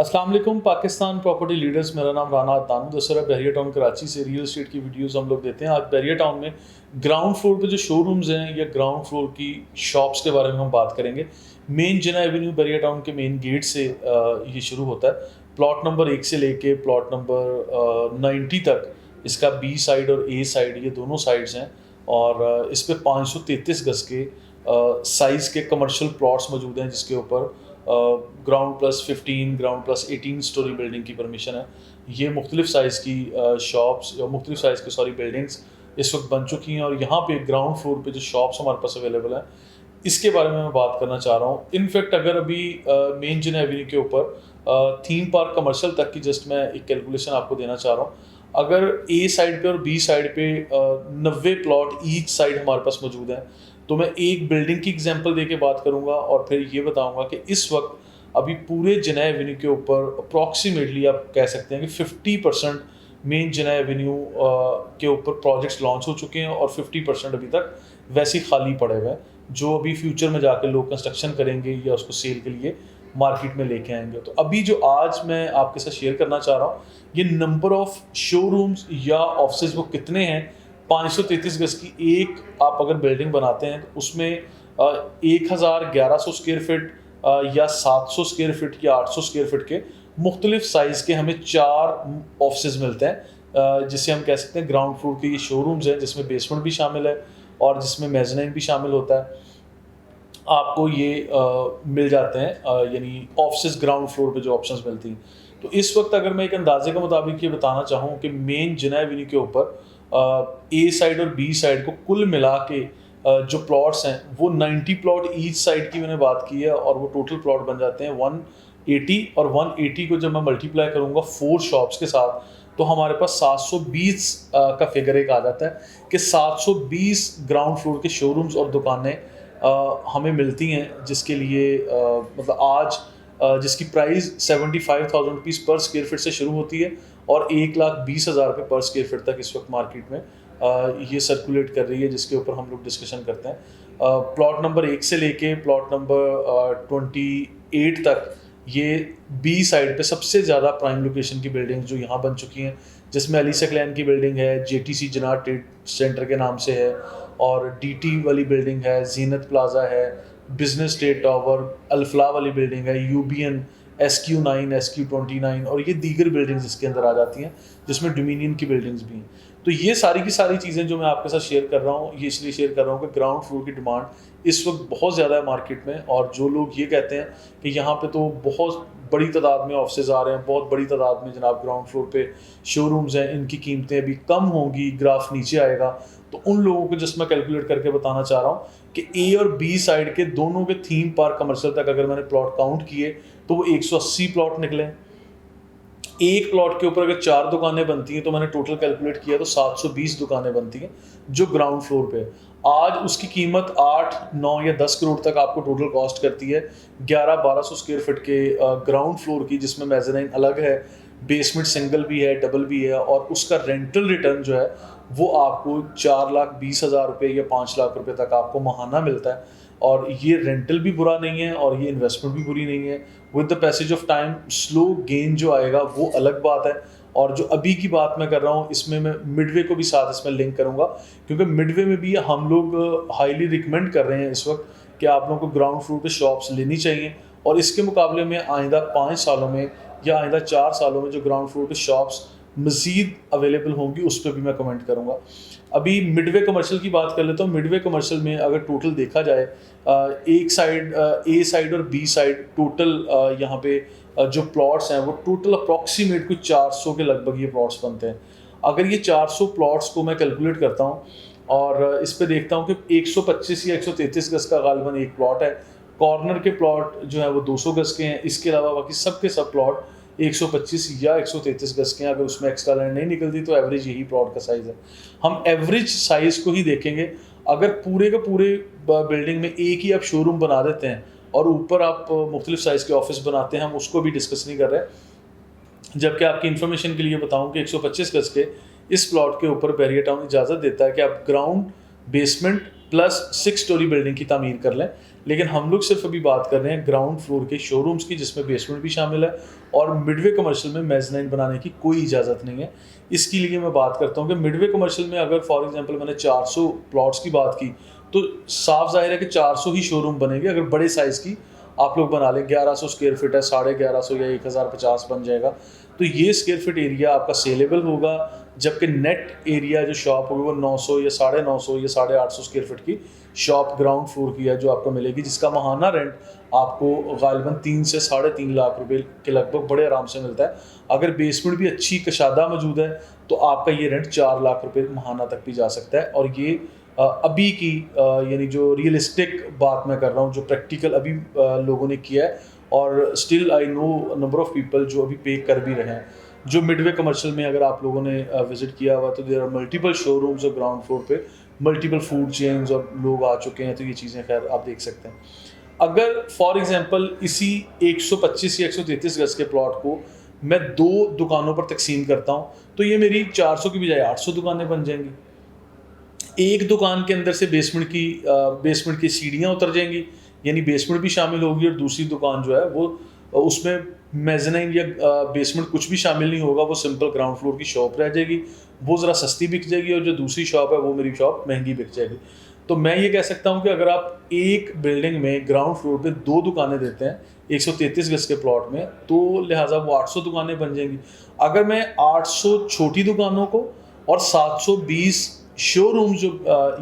अस्सलाम वालेकुम Pakistan property leaders. मेरा नाम राना अदनान दसरा बहरिया टाउन कराची से रियल एस्टेट की वीडियोस हम लोग देते हैं। आज बहरिया टाउन में ग्राउंड फ्लोर पे जो शोरूम्स हैं या ग्राउंड फ्लोर की शॉप्स के बारे में हम बात करेंगे। मेन जिना एवेन्यू बहरिया टाउन के मेन गेट से ये शुरू होता है। प्लॉट नंबर 1 से लेके प्लॉट नंबर 90 तक इसका बी साइड और ए साइड ये दोनों साइड्स हैं और इस पे 533 गज के साइज़ के कमर्शियल प्लॉट्स मौजूद हैं, जिसके ऊपर ground plus 15 ground plus 18 story building की परमिशन है। ये मुख्तलिफ साइज़ की शॉप्स या मुख्तलिफ साइज़ की बिल्डिंग्स इस वक्त बन चुकी हैं और यहाँ पे ग्राउंड फ्लोर पे जो शॉप्स हमारे पास अवेलेबल हैं इसके बारे में मैं बात करना चाह रहा हूँ। इनफैक्ट अगर अभी मेन जिना एवेन्यू के ऊपर थीम पार्क कमर्शियल तक की जस्ट मैं एक कैलकुलेशन आपको देना चाह रहा हूँ। अगर ए साइड पे और बी साइड पे 90 प्लॉट ईच साइड हमारे पास मौजूद हैं, तो मैं एक बिल्डिंग की एग्जांपल देके बात करूंगा और फिर ये बताऊंगा कि इस वक्त अभी पूरे जिना एवेन्यू के ऊपर अप्रॉक्सीमेटली आप कह सकते हैं कि 50% मेन जिना एवेन्यू के ऊपर प्रोजेक्ट्स लॉन्च हो चुके हैं और 50% अभी तक वैसे ही खाली पड़े हुए हैं, जो अभी फ्यूचर में जाकर लोग कंस्ट्रक्शन करेंगे या उसको सेल के लिए मार्केट में लेके आएंगे। तो अभी जो आज मैं आपके साथ शेयर करना चाह रहा हूँ, ये नंबर ऑफ शोरूम्स या ऑफिस वो कितने हैं। 533 गज की एक आप अगर बिल्डिंग बनाते हैं तो उसमें 1100 स्क्वायर फिट या 700 स्क्वायर फिट या 800 स्क्वायर फिट के मुख्तलिफ साइज़ के हमें 4 ऑफिस मिलते हैं, जिसे हम कह सकते हैं ग्राउंड फ्लोर के ये शोरूम्स हैं, जिसमें बेसमेंट भी शामिल है और जिसमें मेज़ानाइन भी शामिल होता है। आपको ये मिल जाते हैं, यानी ऑफिस ग्राउंड फ्लोर पे जो ऑप्शंस मिलती हैं। तो इस वक्त अगर मैं एक अंदाजे के मुताबिक ये बताना चाहूँ कि मेन जिना एवेन्यू के ऊपर ए साइड और बी साइड को कुल मिला के जो प्लॉट्स हैं वो 90 प्लॉट ईच साइड की मैंने बात की है और वो टोटल प्लॉट बन जाते हैं 180। और 180 को जब मैं मल्टीप्लाई करूँगा 4 शॉप्स के साथ तो हमारे पास 720 का फिगर एक आ जाता है कि 720 ग्राउंड फ्लोर के शोरूम्स और दुकानें हमें मिलती हैं, जिसके लिए मतलब आज जिसकी प्राइस 75,000 रुपीज़ पर स्क्वायर फिट से शुरू होती है और 1,20,000 रुपये पर स्क्वायर फिट तक इस वक्त मार्केट में ये सर्कुलेट कर रही है, जिसके ऊपर हम लोग डिस्कशन करते हैं। प्लॉट नंबर 1 से लेके प्लॉट नंबर 28 तक ये बी साइड पे सबसे ज़्यादा प्राइम लोकेशन की बिल्डिंग्स जो यहाँ बन चुकी हैं, जिसमें अलीसा क्लैन की बिल्डिंग है, जेटीसी जनार ट्रेड सेंटर के नाम से है और डीटी वाली बिल्डिंग है, जीनत प्लाजा है, बिजनेस स्टेट टावर, अल्फला वाली बिल्डिंग है, यूबीएन, SQ9 SQ29 और ये दीगर बिल्डिंग्स इसके अंदर आ जाती हैं, जिसमें डोमिनियन की बिल्डिंग्स भी हैं। तो ये सारी की सारी चीज़ें जो मैं आपके साथ शेयर कर रहा हूँ, ये इसलिए शेयर कर रहा हूँ कि ग्राउंड फ्लोर की डिमांड इस वक्त बहुत ज़्यादा है मार्केट में। और जो लोग ये कहते हैं कि यहाँ पे तो बहुत बड़ी तादाद में ऑफिस आ रहे हैं, बहुत बड़ी तादाद में जनाब ग्राउंड फ्लोर पे शोरूम्स हैं, इनकी कीमतें अभी कम होंगी, ग्राफ नीचे आएगा, तो उन लोगों को जस्ट मैं कैलकुलेट करके बताना चाह रहा हूँ कि ए और बी साइड के दोनों के थीम पार्क कमर्शियल तक अगर मैंने प्लॉट काउंट किए तो वो 180 प्लॉट निकले। एक प्लॉट के ऊपर अगर 4 दुकानें बनती हैं तो मैंने टोटल कैलकुलेट किया तो 720 दुकानें बनती हैं जो ग्राउंड फ्लोर पे। आज उसकी कीमत 8, 9 या 10 करोड़ तक आपको टोटल कॉस्ट करती है 1100-1200 स्क्वायर फिट के ग्राउंड फ्लोर की, जिसमें मेज़ानाइन अलग है, बेसमेंट सिंगल भी है, डबल भी है और उसका रेंटल रिटर्न जो है वो आपको 4,20,000 रुपये या 5 लाख रुपये तक आपको माहाना मिलता है। और ये रेंटल भी बुरा नहीं है और ये इन्वेस्टमेंट भी बुरी नहीं है। With the passage of time slow gain जो आएगा वो अलग बात है। और जो अभी की बात मैं कर रहा हूँ इसमें मैं मिडवे को भी साथ इसमें लिंक करूँगा, क्योंकि मिडवे में भी हम लोग हाईली रिकमेंड कर रहे हैं इस वक्त कि आप लोगों को ग्राउंड फ्लोर पे शॉप्स लेनी चाहिए। और इसके मुकाबले में आइंदा 5 सालों में या आइंदा 4 सालों में जो ग्राउंड फ्लोर पे शॉप्स मज़ीद अवेलेबल होंगी उस पर भी मैं कमेंट करूँगा। अभी मिडवे कमर्शियल की बात कर लेता हूँ। मिडवे कमर्शियल में अगर टोटल देखा जाए एक साइड ए साइड और बी साइड टोटल यहाँ पे जो प्लॉट्स हैं वो टोटल अप्रॉक्सीमेट कुछ 400 के लगभग ये प्लॉट्स बनते हैं। अगर ये 400 प्लॉट्स को मैं कैलकुलेट करता हूँ और इस पे देखता हूँ कि 125 या 133 गज का गालिबन एक प्लॉट है, कॉर्नर के प्लॉट जो है वो 200 गज के हैं, इसके अलावा बाकी सब के सब प्लॉट 125 या 133 गज के हैं। अगर उसमें एक्स्ट्रा लैंड नहीं निकलती तो एवरेज यही प्लॉट का साइज़ है। हम एवरेज साइज़ को ही देखेंगे। अगर पूरे के पूरे बिल्डिंग में एक ही आप शोरूम बना देते हैं और ऊपर आप मुख्तलिफ साइज़ के ऑफिस बनाते हैं, हम उसको भी डिस्कस नहीं कर रहे। जबकि आपकी इन्फॉर्मेशन के लिए बताऊँ कि 125 गज के इस प्लॉट के ऊपर बहरिया टाउन इजाज़त देता है कि आप ground basement plus 6 story building की तामीर कर लें, लेकिन हम लोग सिर्फ अभी बात कर रहे हैं ग्राउंड फ्लोर के शोरूम्स की, जिसमें बेसमेंट भी शामिल है, और मिडवे कमर्शियल में मेज़नाइन बनाने की कोई इजाज़त नहीं है। इसके लिए मैं बात करता हूँ कि मिडवे कमर्शियल में अगर फॉर एग्जांपल मैंने 400 प्लॉट्स की बात की, तो साफ ज़ाहिर है कि 400 ही शोरूम बनेंगे। अगर बड़े साइज़ की आप लोग बना लें, 1100 स्क्वायर फीट है, 1150 या 1050 बन जाएगा, तो ये स्क्वायर फीट एरिया आपका सेलेबल होगा, जबकि नेट एरिया जो शॉप होगी वो 900 या 950 या 850 स्क्वायर फीट की शॉप ग्राउंड फ्लोर की है जो आपको मिलेगी, जिसका माहाना रेंट आपको गालिबन 3 से 3.5 लाख रुपए के लगभग बड़े आराम से मिलता है। अगर बेसमेंट भी अच्छी कशादा मौजूद है तो आपका ये रेंट 4 लाख रुपए माहाना तक भी जा सकता है। और ये अभी की यानी जो रियलिस्टिक बात मैं कर रहा हूँ, जो प्रैक्टिकल अभी लोगों ने किया है, और still I know number of people जो अभी पे कर भी रहे हैं। जो मिडवे कमर्शियल में अगर आप लोगों ने विजिट किया हुआ तो देयर आर मल्टीपल शोरूम्स और ग्राउंड फ्लोर पे मल्टीपल फूड चेन्स और लोग आ चुके हैं, तो ये चीज़ें खैर आप देख सकते हैं। अगर फॉर एग्जांपल इसी 125 या 133 गज के प्लॉट को मैं 2 दुकानों पर तकसीम करता हूँ, तो ये मेरी 400 की बजाय 800 दुकानें बन जाएंगी। एक दुकान के अंदर से बेसमेंट की सीढ़ियाँ उतर जाएंगी, यानी बेसमेंट भी शामिल होगी, और दूसरी दुकान जो है वो उसमें मेज़नाइन या बेसमेंट कुछ भी शामिल नहीं होगा, वो सिंपल ग्राउंड फ्लोर की शॉप रह जाएगी। वो ज़रा सस्ती बिक जाएगी, और जो दूसरी शॉप है वो मेरी शॉप महंगी बिक जाएगी। तो मैं ये कह सकता हूँ कि अगर आप एक बिल्डिंग में ग्राउंड फ्लोर पे 2 दुकानें देते हैं 133 गज के प्लॉट में, तो लिहाजा वो 800 दुकानें बन जाएंगी। अगर मैं 800 छोटी दुकानों को और 720 शोरूम जो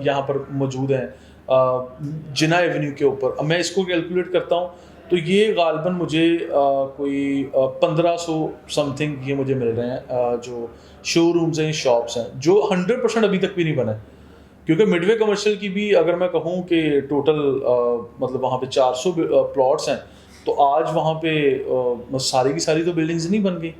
यहाँ पर मौजूद हैं जिना एवेन्यू के ऊपर, अब मैं इसको कैलकुलेट करता हूँ तो ये गालिबन मुझे कोई 1500 समथिंग ये मुझे मिल रहे हैं जो शोरूम्स हैं, शॉप्स हैं, जो 100% अभी तक भी नहीं बने। क्योंकि मिडवे कमर्शियल की भी अगर मैं कहूँ कि टोटल मतलब वहाँ पे 400 प्लॉट्स हैं, तो आज वहाँ पे सारी की सारी तो बिल्डिंग्स नहीं बन गई,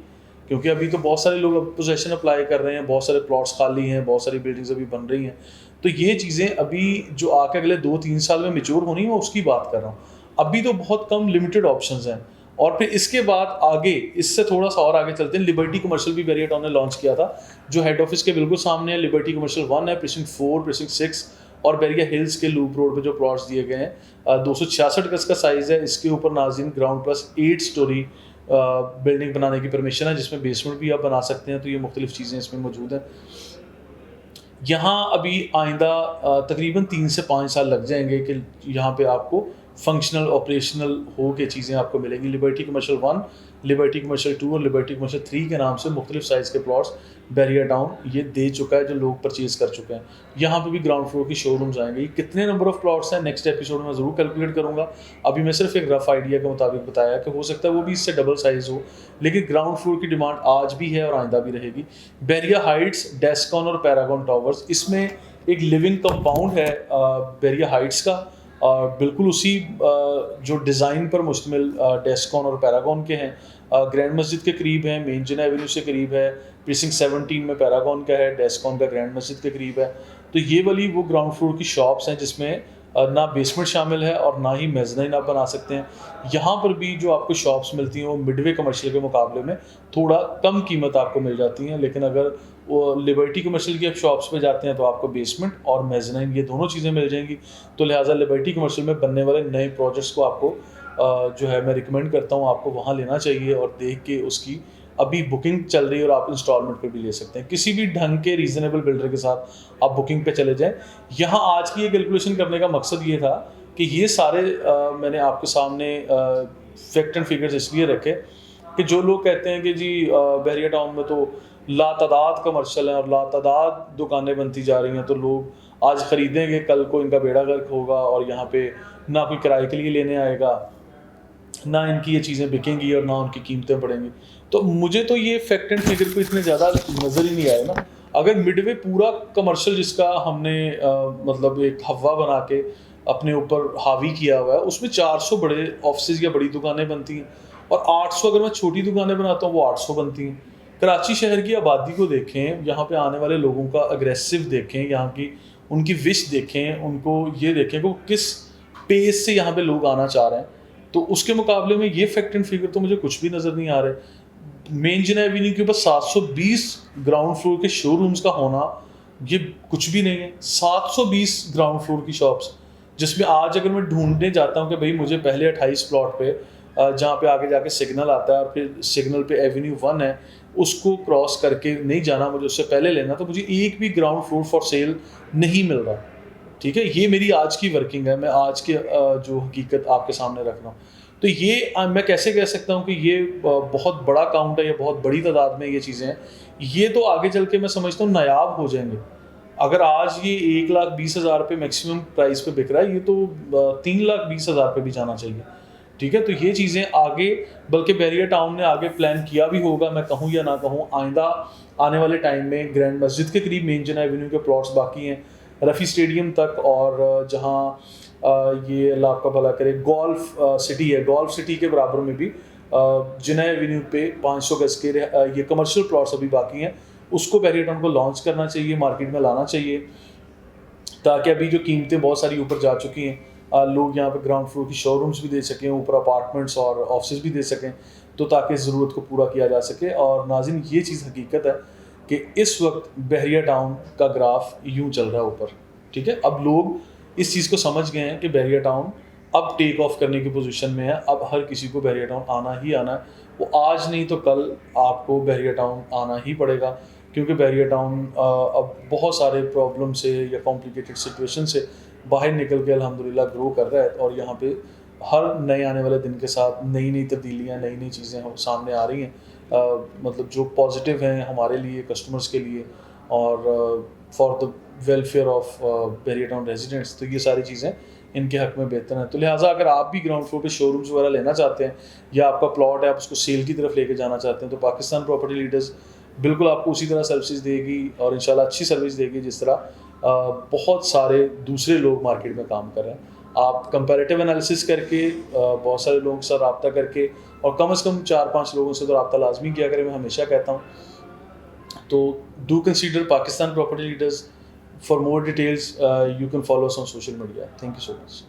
क्योंकि अभी तो बहुत सारे लोग पोजेशन अप्लाई कर रहे हैं, बहुत सारे प्लॉट्स खाली हैं, बहुत सारी बिल्डिंग्स अभी बन रही हैं। तो ये चीज़ें अभी जो आके अगले 2-3 साल में मैच्योर होनी है, मैं उसकी बात कर रहा हूँ। अभी तो बहुत कम लिमिटेड ऑप्शंस हैं। और फिर इसके बाद आगे, इससे थोड़ा सा और आगे चलते हैं, लिबर्टी कमर्शियल भी वेरिएट ने लॉन्च किया था, जो हेड ऑफिस के बिल्कुल सामने है। लिबर्टी कमर्शियल 1 है, प्रीसिंक्ट 4, प्रीसिंक्ट 6 और बैरिया हिल्स के लूप रोड पे जो प्लॉट्स दिए गए हैं। 266 गज का साइज़ है। इसके ऊपर नाज़रीन ग्राउंड प्लस 8 स्टोरी बिल्डिंग बनाने की परमिशन है, जिसमें बेसमेंट भी आप बना सकते हैं। तो ये मुख्तलिफ चीज़ें इसमें मौजूद हैं। यहाँ अभी आइंदा तकरीबन 3 से 5 साल लग जाएंगे कि यहाँ पे आपको फंक्शनल ऑपरेशनल हो के चीज़ें आपको मिलेंगी। लिबर्टी कमर्शियल 1, लिबर्टी कमर्शियल 2 और लिबर्टी कमर्शियल 3 के नाम से मुख्तलिफ साइज़ के प्लॉट्स बैरिया टाउन ये दे चुका है, जो लोग परचेज़ कर चुके हैं। यहाँ पे भी ग्राउंड फ्लोर की शोरूम्स आएंगे। कितने नंबर ऑफ प्लॉट्स हैं नेक्स्ट एपिसोड में ज़रूर कैलकुलेट करूँगा। अभी मैं सिर्फ एक रफ आइडिया के मुताबिक बताया कि हो सकता है वो भी इससे डबल साइज़ हो, लेकिन ग्राउंड फ्लोर की डिमांड आज भी है और आइंदा भी रहेगी। बैरिया हाइट्स, डेस्कॉन और पैरागॉन टावर्स, इसमें एक लिविंग कंपाउंड है बैरिया हाइट्स का, बिल्कुल उसी जो डिज़ाइन पर मुश्तमिल डेस्कॉन और पैरागॉन के हैं। ग्रैंड मस्जिद के करीब है, मेन जिना एवेन्यू से करीब है। प्रीसिंक्ट 17 में पैरागॉन का है, डेस्कॉन का ग्रैंड मस्जिद के करीब है। तो ये वाली वो ग्राउंड फ्लोर की शॉप्स हैं जिसमें ना बेसमेंट शामिल है और ना ही मेज़नाइन आप बना सकते हैं। यहाँ पर भी जो आपको शॉप्स मिलती हैं वो मिडवे कमर्शियल के मुकाबले में थोड़ा कम कीमत आपको मिल जाती हैं, लेकिन अगर वो लिबर्टी कमर्शियल की आप शॉप्स पे जाते हैं तो आपको बेसमेंट और मेज़नाइन ये दोनों चीज़ें मिल जाएंगी। तो लिहाजा लिबर्टी कमर्शियल में बनने वाले नए प्रोजेक्ट्स को आपको जो है मैं रिकमेंड करता हूँ आपको वहाँ लेना चाहिए, और देख के उसकी अभी बुकिंग चल रही है और आप इंस्टॉलमेंट पे भी ले सकते हैं। किसी भी ढंग के रीज़नेबल बिल्डर के साथ आप बुकिंग पे चले जाएं। यहाँ आज की ये कैलकुलेशन करने का मकसद ये था कि ये सारे मैंने आपके सामने फैक्ट एंड फिगर्स इसलिए रखे कि जो लोग कहते हैं कि जी बैरिया टाउन में तो लातादाद कमर्शियल हैं और लातादाद दुकानें बनती जा रही हैं, तो लोग आज ख़रीदेंगे, कल को इनका बेड़ा गर्क होगा और यहाँ पे ना कोई किराए के लिए लेने आएगा, ना इनकी ये चीज़ें बिकेंगी और ना उनकी कीमतें बढ़ेंगी। तो मुझे तो ये फैक्ट एंड फिगर को इतने ज़्यादा नज़र ही नहीं आया ना। अगर मिडवे पूरा कमर्शियल जिसका हमने मतलब एक हवा बना के अपने ऊपर हावी किया हुआ है, उसमें 400 बड़े ऑफिस या बड़ी दुकानें बनती हैं, और 800 अगर मैं छोटी दुकानें बनाता हूँ वो 800 बनती हैं। कराची शहर की आबादी को देखें, यहाँ पे आने वाले लोगों का अग्रेसिव देखें, यहाँ की उनकी विश देखें, उनको ये देखें कि वो किस पेस से यहाँ पे लोग आना चाह रहे हैं। तो उसके मुकाबले में ये फैक्ट एंड फिगर तो मुझे कुछ भी नज़र नहीं आ रहे। मेन जिना एवेन्यू के ऊपर 720 ग्राउंड फ्लोर के शोरूम्स का होना ये कुछ भी नहीं है। 720 ग्राउंड फ्लोर की शॉप्स, जिसमें आज अगर मैं ढूंढने जाता हूँ कि भाई मुझे पहले 28 प्लॉट पे जहाँ पे आगे जाके सिग्नल आता है और फिर सिग्नल पे एवेन्यू 1 है, उसको क्रॉस करके नहीं जाना, मुझे उससे पहले लेना, तो मुझे एक भी ग्राउंड फ्लोर फॉर सेल नहीं मिल रहा। ठीक है, ये मेरी आज की वर्किंग है, मैं आज के जो हकीकत आपके सामने रख रहा हूँ। तो ये मैं कैसे कह सकता हूँ कि ये बहुत बड़ा काउंट है, या बहुत बड़ी तादाद में ये चीज़ें हैं। ये तो आगे चल के मैं समझता हूँ नायाब हो जाएंगे। अगर आज ये 1,20,000 पे मैक्सिमम प्राइस पे बिक रहा है, ये तो 3,20,000 पे भी जाना चाहिए। ठीक है, तो ये चीज़ें आगे, बल्कि बैरियर टाउन ने आगे प्लान किया भी होगा, मैं कहूँ या ना कहूँ, आइंदा आने वाले टाइम में ग्रैंड मस्जिद के करीब मेन जिना एवेन्यू के प्लॉट्स बाकी हैं, रफ़ी स्टेडियम तक, और जहाँ ये अल्लाह आपका भला करे गोल्फ सिटी है, गोल्फ सिटी के बराबर में भी जिना एवेन्यू पे 500 गज के ये कमर्शियल प्लॉट्स अभी बाकी हैं। उसको बैरियर टाउन को लॉन्च करना चाहिए, मार्केट में लाना चाहिए, ताकि अभी जो कीमतें बहुत सारी ऊपर जा चुकी हैं, लोग यहाँ पे ग्राउंड फ्लोर की शोरूम्स भी दे सकें, ऊपर अपार्टमेंट्स और ऑफिस भी दे सकें, तो ताकि ज़रूरत को पूरा किया जा सके। और नाज़रीन, ये चीज़ हकीकत है कि इस वक्त बहरिया टाउन का ग्राफ यूँ चल रहा है ऊपर। ठीक है, अब लोग इस चीज़ को समझ गए हैं कि बहरिया टाउन अब टेक ऑफ करने की पोजीशन में है। अब हर किसी को बहरिया टाउन आना ही आना है, वो आज नहीं तो कल आपको बहरिया टाउन आना ही पड़ेगा, क्योंकि बहरिया टाउन अब बहुत सारे प्रॉब्लम से या कॉम्प्लिकेटेड सिचुएशन से बाहर निकल के अल्हम्दुलिल्लाह ग्रो कर रहा है। और यहाँ पे हर नए आने वाले दिन के साथ नई नई तब्दीलियाँ, नई नई चीज़ें सामने आ रही हैं, मतलब जो पॉजिटिव हैं हमारे लिए, कस्टमर्स के लिए, और for the welfare of Bahria town residents. तो ये सारी चीज़ें इनके हक़ में बेहतर हैं। तो लिहाजा अगर आप भी ग्राउंड फ्लोर पे शोरूम्स वगैरह लेना चाहते हैं, या आपका प्लॉट है आप उसको सेल की तरफ लेके जाना चाहते हैं, तो पाकिस्तान प्रॉपर्टी लीडर्स बिल्कुल आपको उसी तरह सर्विसेज देगी, और इंशाल्लाह अच्छी सर्विस देगी जिस तरह बहुत सारे दूसरे लोग मार्केट में काम कर रहे हैं। आप कंपैरेटिव एनालिसिस करके, बहुत सारे लोगों से रब्ता करके, और कम से कम 4-5 लोगों से तो रब्ता लाजमी किया करें, मैं हमेशा कहता हूँ। तो do consider Pakistan property leaders. For more details you can follow us on social media. Thank you so much.